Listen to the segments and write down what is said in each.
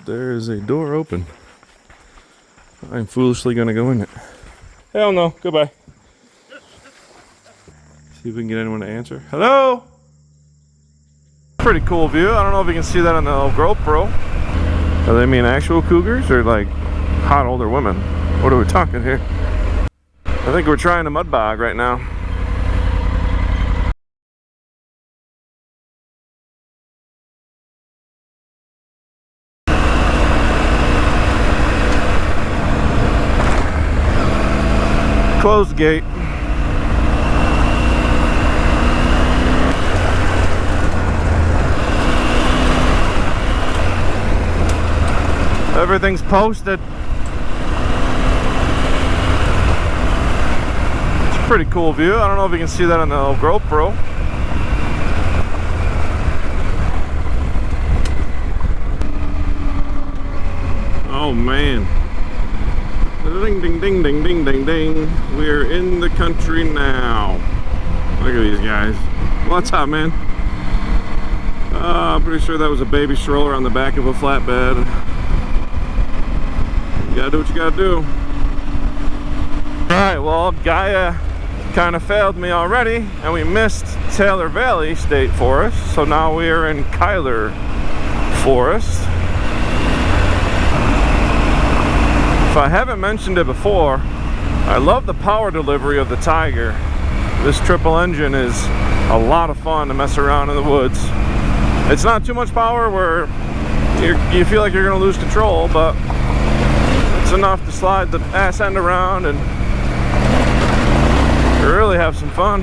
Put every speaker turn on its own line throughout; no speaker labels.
there is a door open. I'm foolishly gonna go in it. Hell no, goodbye. See if we can get anyone to answer. Hello? Pretty cool view. I don't know if you can see that on the GoPro. Are they mean actual cougars or like hot older women? What are we talking here? I think we're trying a mud bog right now. Close the gate. Everything's posted. It's a pretty cool view. I don't know if you can see that on the GoPro. Oh man. Ding ding ding ding ding ding ding. We're in the country now. Look at these guys. What's up, man? I'm pretty sure that was a baby stroller on the back of a flatbed. You gotta do what you gotta do. Alright, well, Gaia kind of failed me already, and we missed Taylor Valley State Forest, so now we are in Kyler Forest. If I haven't mentioned it before, I love the power delivery of the Tiger. This triple engine is a lot of fun to mess around in the woods. It's not too much power where you feel like you're going to lose control, but it's enough to slide the ass end around and really have some fun.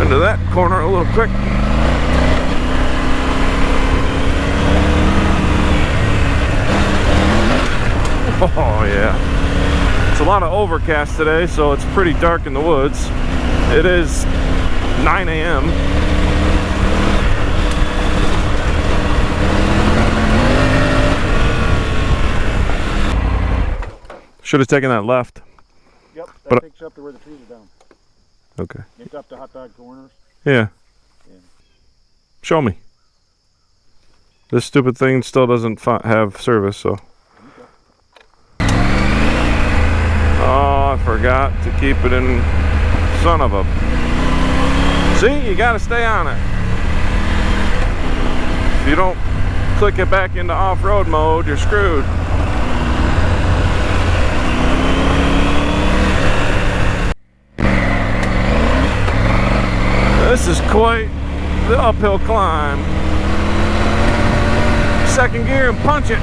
Into that corner a little quick. Oh yeah. It's a lot of overcast today, so it's pretty dark in the woods. It is 9 a.m. Should have taken that left.
Yep, that takes you up to where the trees are down.
Okay.
It's up to hot dog corners.
Yeah.
Yeah.
Show me. This stupid thing still doesn't have service, so. Oh, I forgot to keep it in. Son of a. See, you gotta stay on it. If you don't click it back into off-road mode, you're screwed. This is quite the uphill climb. Second gear and punch it.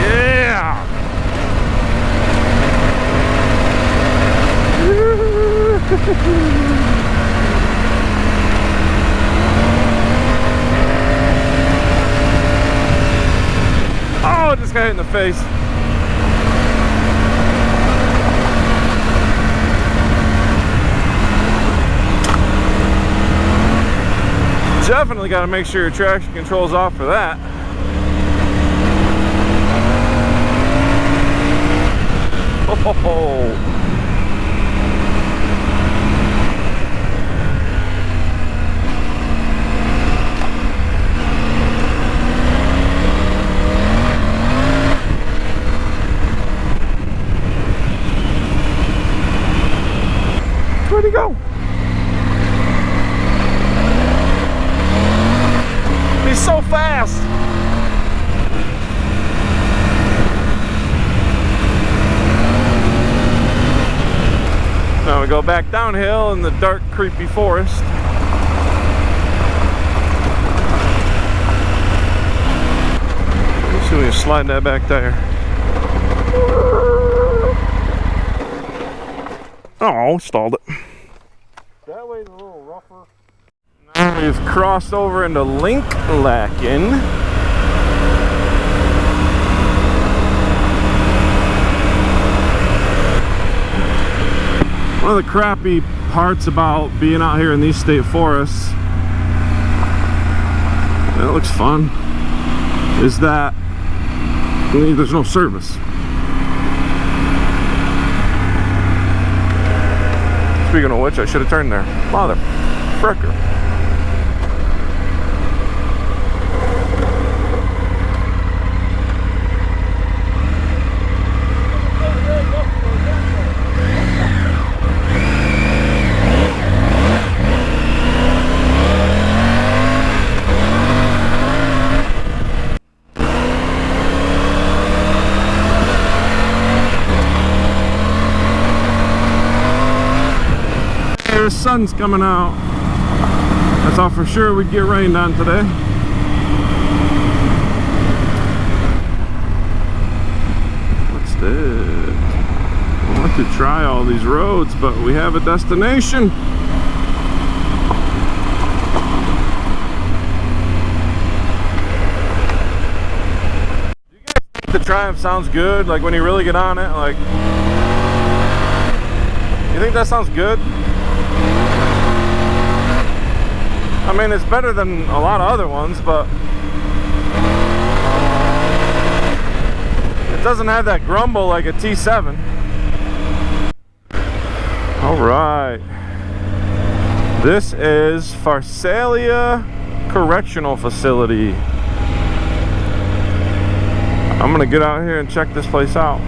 Yeah. Oh, I just got hit in the face. Definitely got to make sure your traction control's off for that. Oh. Where'd he go? He's so fast. Now we go back downhill in the dark, creepy forest. Let's see if we can slide that back tire. Oh, stalled it.
That way's a little rougher.
Now we've crossed over into Linklacken. One of the crappy parts about being out here in these state forests, and it looks fun, is that there's no service. Speaking of which, I should have turned there. Mother fricker. The sun's coming out. I thought for sure we'd get rained on today. What's this? I want to try all these roads, but we have a destination. Do you guys think the Triumph sounds good? Like when you really get on it, like, you think that sounds good? I mean, it's better than a lot of other ones, but it doesn't have that grumble like a T7. All right. This is Pharsalia Correctional Facility. I'm gonna get out here and check this place out.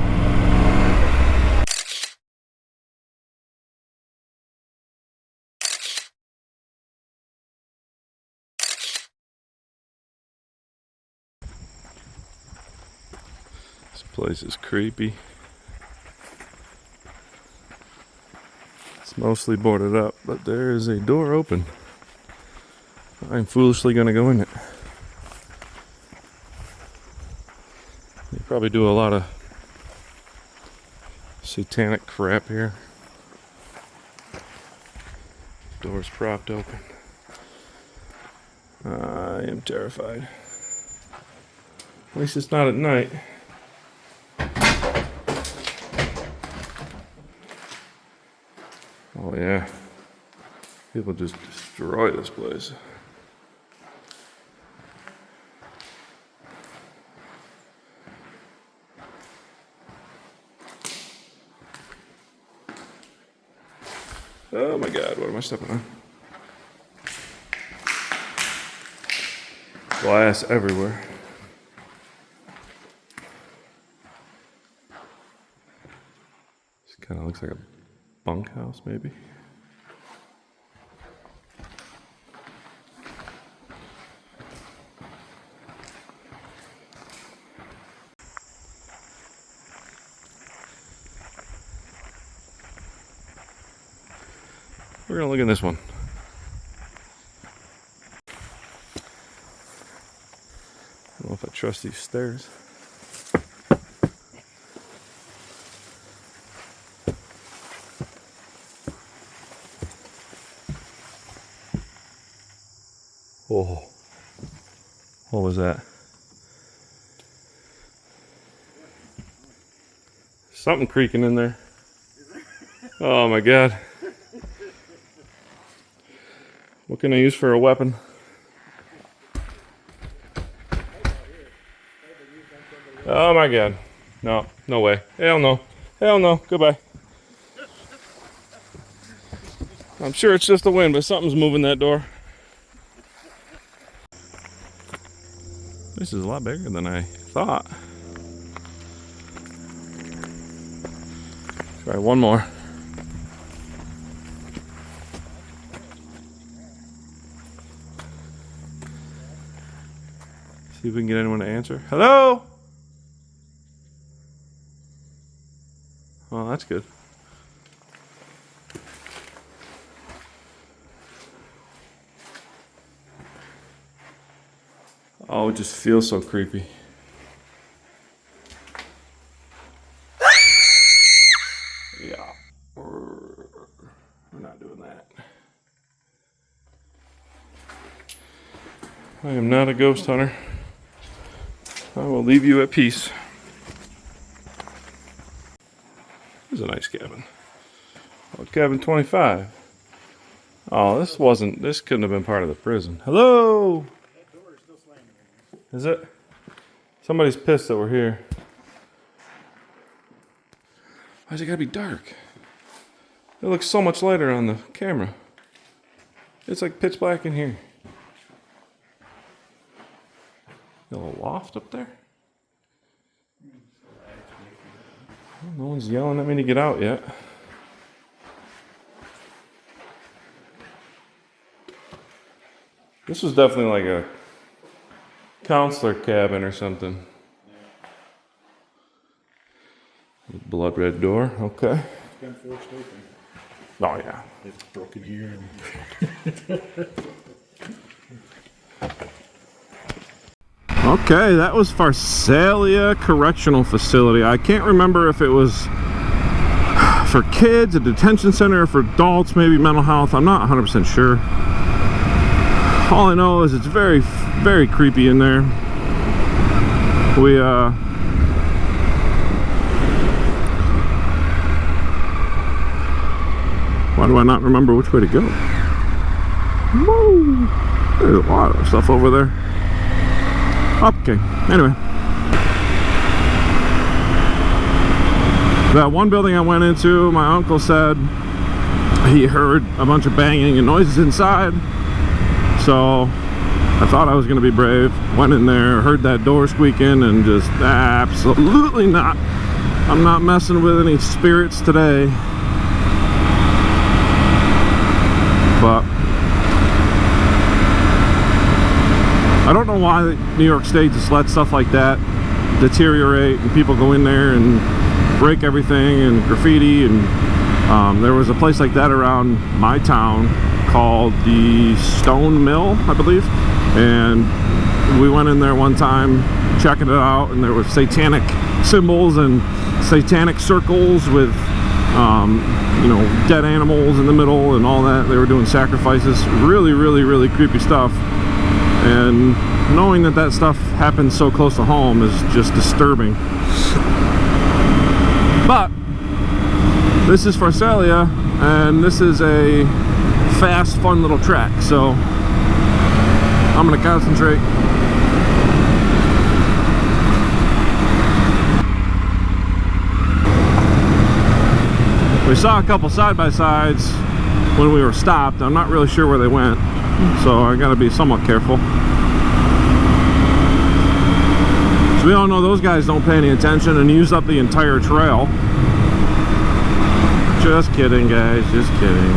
This place is creepy. It's mostly boarded up, but there is a door open. I'm foolishly gonna go in it. They probably do a lot of satanic crap here. Door's propped open. I am terrified. At least it's not at night. Oh yeah. People just destroy this place. Oh my God, what am I stepping on? Glass everywhere. This kind of looks like a bunkhouse, maybe. We're gonna look at this one. I don't know if I trust these stairs. Oh, what was that? Something creaking in there. Oh my God. What can I use for a weapon? Oh my God. No, no way. Hell no. Hell no. Goodbye. I'm sure it's just the wind, but something's moving that door. This is a lot bigger than I thought. Try one more. See if we can get anyone to answer. Hello? Well, that's good. Oh, it just feels so creepy. Yeah. We're not doing that. I am not a ghost hunter. I will leave you at peace. This is a nice cabin. Oh, cabin 25. Oh, this couldn't have been part of the prison. Hello?
That door is still slamming.
Is it? Somebody's pissed that we're here. Why's it gotta be dark? It looks so much lighter on the camera. It's like pitch black in here. A little loft up there. No one's yelling at me to get out yet. This was definitely like a counselor cabin or something. Blood red door, okay.
It's been forced open.
Oh yeah.
It's broken here.
Okay, that was Pharsalia Correctional Facility. I can't remember if it was for kids, a detention center, or for adults, maybe mental health. I'm not 100% sure. All I know is it's very, very creepy in there. Why do I not remember which way to go? Woo! There's a lot of stuff over there. Okay, anyway. That one building I went into, my uncle said he heard a bunch of banging and noises inside. So I thought I was going to be brave. Went in there, heard that door squeaking, and just absolutely not. I'm not messing with any spirits today. But I don't know why New York State just let stuff like that deteriorate and people go in there and break everything and graffiti. And there was a place like that around my town called the Stone Mill, I believe, and we went in there one time checking it out, and there was satanic symbols and satanic circles with you know, dead animals in the middle and all that. They were doing sacrifices. Really, really, really creepy stuff. And knowing that that stuff happens so close to home is just disturbing. But this is Pharsalia, and this is a fast, fun little track, so I'm gonna concentrate. We saw a couple side-by-sides when we were stopped. I'm not really sure where they went, so I gotta be somewhat careful. So we all know those guys don't pay any attention and use up the entire trail. Just kidding, guys, just kidding.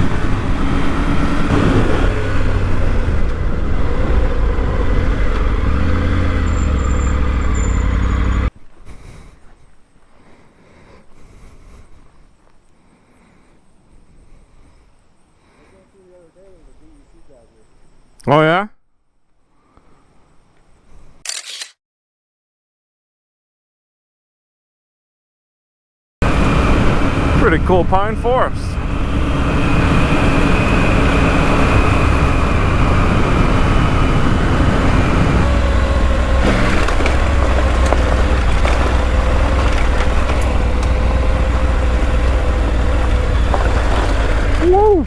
Oh yeah? Pretty cool pine forest. Woo!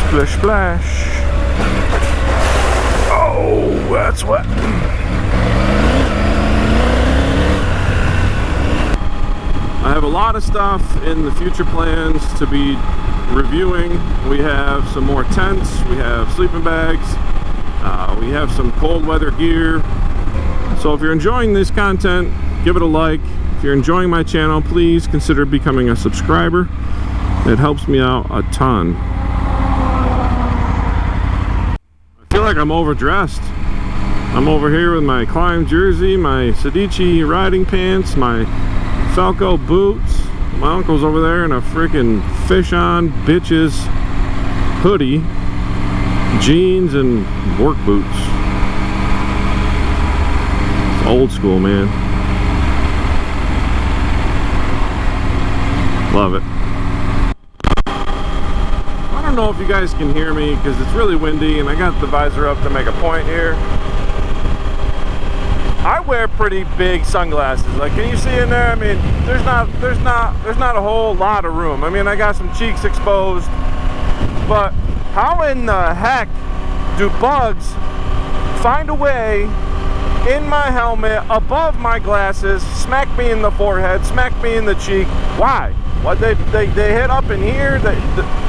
Splish splash. Oh, that's wet. I have a lot of stuff in the future plans to be reviewing. We have some more tents, we have sleeping bags, we have some cold weather gear. So if you're enjoying this content, give it a like. If you're enjoying my channel, please consider becoming a subscriber. It helps me out a ton. I feel like I'm overdressed. I'm over here with my Climb jersey, my Sedici riding pants, my Falco boots. My uncle's over there in a freaking fish-on bitches hoodie, jeans, and work boots. It's old school, man. Love it. I don't know if you guys can hear me because it's really windy and I got the visor up to make a point here. I wear pretty big sunglasses. Like, can you see in there? I mean, there's not a whole lot of room. I mean, I got some cheeks exposed, but how in the heck do bugs find a way in my helmet, above my glasses, smack me in the forehead, smack me in the cheek. Why? What, they hit up in here?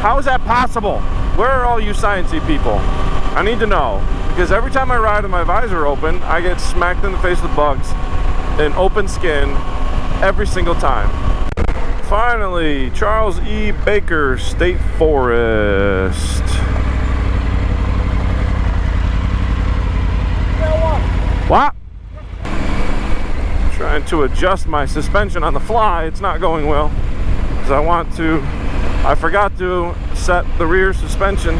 How is that possible? Where are all you sciencey people? I need to know, because every time I ride with my visor open, I get smacked in the face with bugs in open skin every single time. Finally, Charles E. Baker State Forest. What? Trying to adjust my suspension on the fly. It's not going well. Because I forgot to set the rear suspension.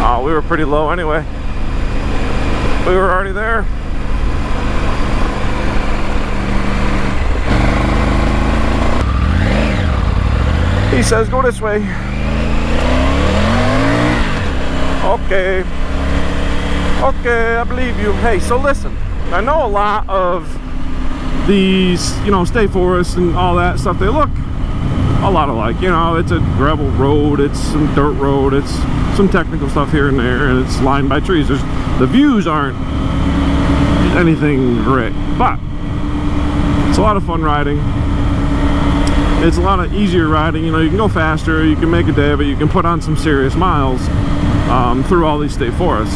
Oh, we were pretty low anyway. We were already there. He says go this way. Okay. Okay, I believe you. Hey, so listen, I know a lot of these, you know, state forests and all that stuff, they look a lot alike. You know, it's a gravel road, it's some dirt road, it's some technical stuff here and there, and it's lined by trees. The views aren't anything great, but it's a lot of fun riding. It's a lot of easier riding. You know, you can go faster, you can make a day of it, you can put on some serious miles through all these state forests.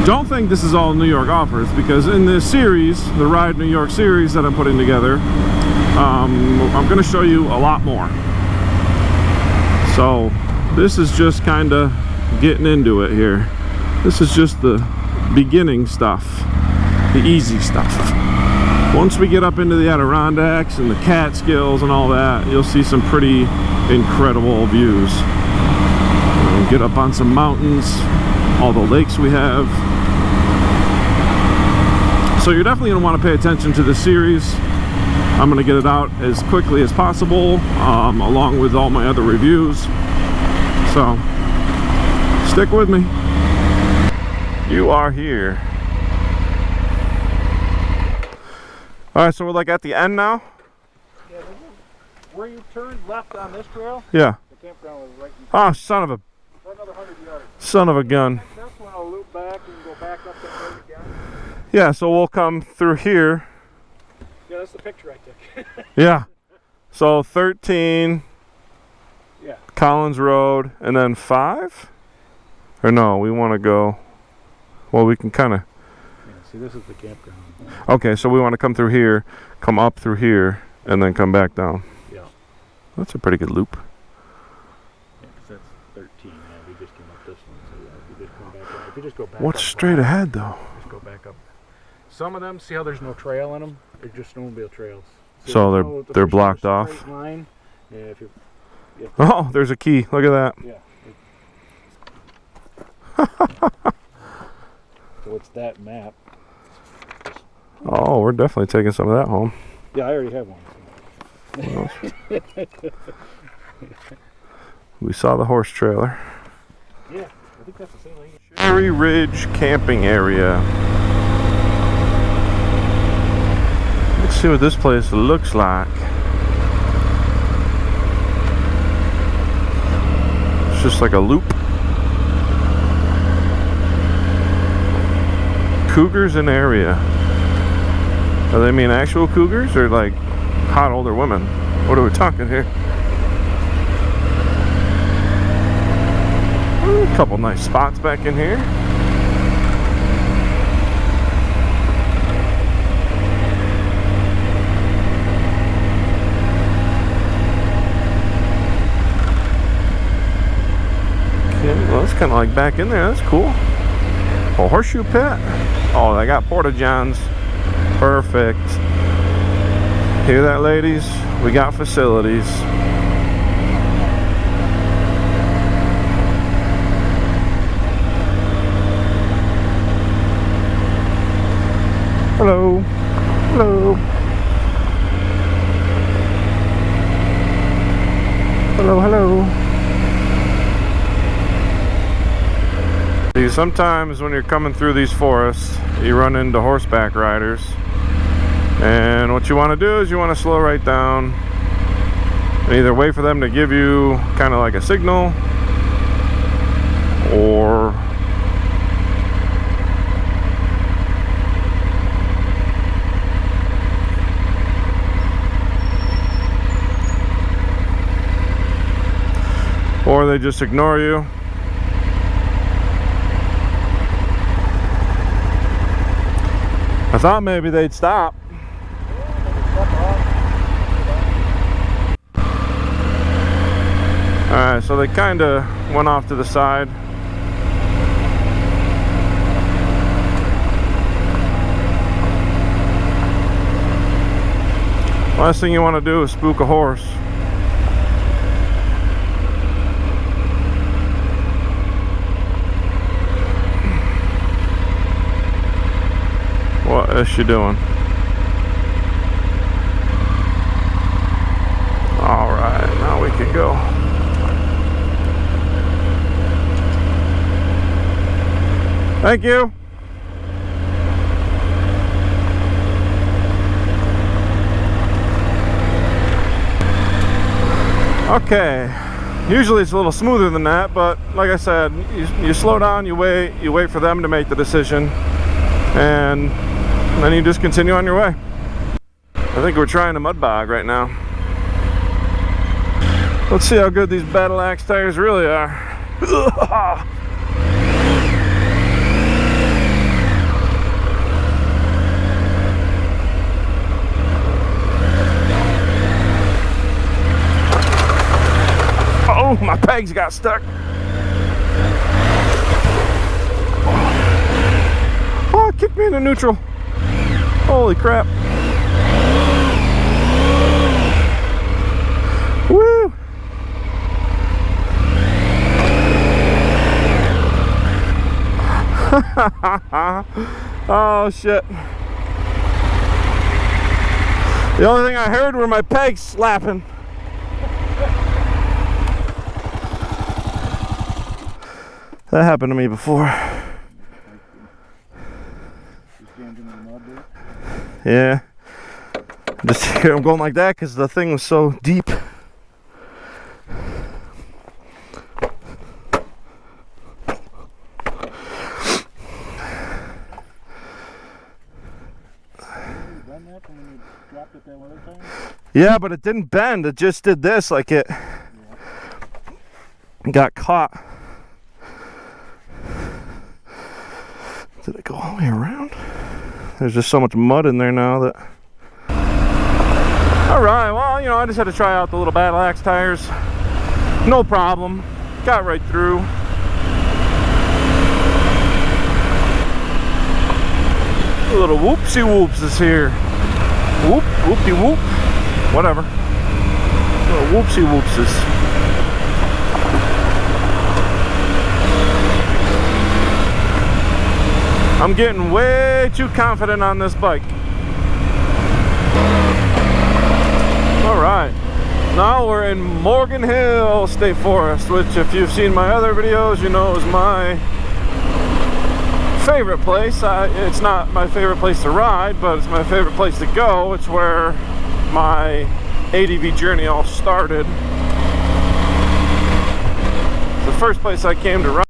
Don't think this is all New York offers, because in this series, the Ride New York series that I'm putting together, I'm going to show you a lot more. So this is just kind of getting into it here. This is just the beginning stuff, the easy stuff. Once we get up into the Adirondacks and the Catskills and all that, you'll see some pretty incredible views. We'll get up on some mountains, all the lakes we have. So you're definitely going to want to pay attention to this series. I'm going to get it out as quickly as possible, along with all my other reviews. So stick with me. You are here. All right, so we're like at the end now.
Yeah, where you turned left on this trail.
Yeah.
The campground was right in
Oh, son of a.
another 100 yards.
Son of a gun.
That's when I'll loop back and go back up that road again.
Yeah, so we'll come through here.
Yeah, that's the picture I took.
Yeah. So 13,
Yeah.
Collins Road, and then 5? Or no, we want to go, well, we can kind of,
Yeah, see, this is the campground.
okay, so we want to come through here, come up through here, and then come back down.
Yeah.
That's a pretty good loop.
Yeah, 'cause that's 13. Yeah, we just came up this one. So yeah, if you just come back up, if you just go back
What's
up,
straight ahead, though?
Just go back up. Some of them, see how there's no trail in them? They're just snowmobile trails.
So
there's
they're
official
blocked off.
straight line. Yeah, if you.
Oh, there's a key. Look at that.
Yeah. So it's that map.
Oh, we're definitely taking some of that home.
Yeah, I already have one.
We saw the horse trailer.
Yeah, I think that's the same thing.
Cherry Ridge camping area. Let's see what this place looks like. It's just like a loop. Cougars in area. Do they mean actual cougars or like hot older women? What are we talking here? A couple nice spots back in here. Okay, well, that's kind of like back in there. That's cool. A horseshoe pit. Oh, they got porta johns. Perfect. Hear that, ladies? We got facilities. Hello. Hello. Hello, hello. See, sometimes when you're coming through these forests, you run into horseback riders. And what you want to do is you want to slow right down and either wait for them to give you kind of like a signal, or they just ignore you. I thought maybe they'd stop. Alright, so they kind of went off to the side. Last thing you want to do is spook a horse. What is she doing? Alright, now we can go. Thank you. Okay, usually it's a little smoother than that, but like I said, you slow down, you wait for them to make the decision, and then you just continue on your way. I think we're trying a mud bog right now. Let's see how good these battle axe tires really are. Oh, my pegs got stuck. Oh, it kicked me into neutral. Holy crap. Woo! Oh, shit. The only thing I heard were my pegs slapping. That happened to me before. Yeah. Just hear them going like that because the thing was so deep. Yeah, but it didn't bend. It just did this, like it got caught. Did it go all the way around? There's just so much mud in there now that... Alright, well, you know, I just had to try out the little battle axe tires. No problem. Got right through. A little whoopsie whoops is here. Whoop, whoopty whoop. Whatever. Little whoopsie whoopses. I'm getting way too confident on this bike. Alright, now we're in Morgan Hill State Forest, which if you've seen my other videos, you know is my favorite place. It's not my favorite place to ride, but it's my favorite place to go. It's where my ADV journey all started. It's the first place I came to ride.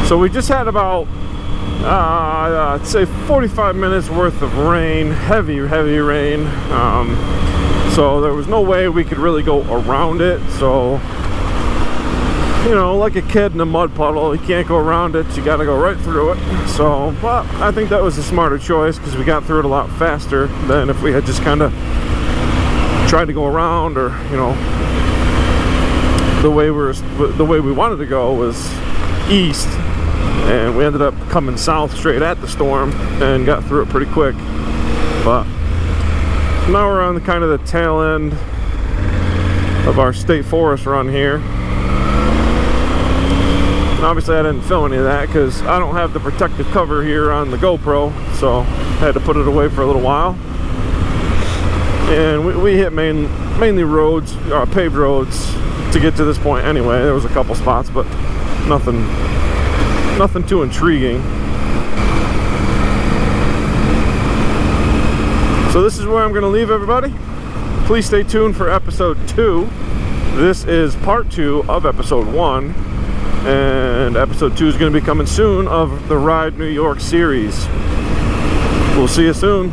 So we just had about, I'd say 45 minutes worth of rain, heavy rain. So there was no way we could really go around it. So, you know, like a kid in a mud puddle, you can't go around it, you gotta go right through it. So, but I think that was a smarter choice because we got through it a lot faster than if we had just kind of tried to go around, or, you know, the way we wanted to go was east. And we ended up coming south straight at the storm and got through it pretty quick. But now we're on the kind of the tail end of our state forest run here. And obviously I didn't film any of that because I don't have the protective cover here on the GoPro, so had to put it away for a little while. And we hit mainly roads, paved roads to get to this point anyway. There was a couple spots, but nothing too intriguing. So this is where I'm going to leave everybody. Please stay tuned for episode 2. This is part 2 of episode 1. And episode 2 is going to be coming soon of the Ride New York series. We'll see you soon.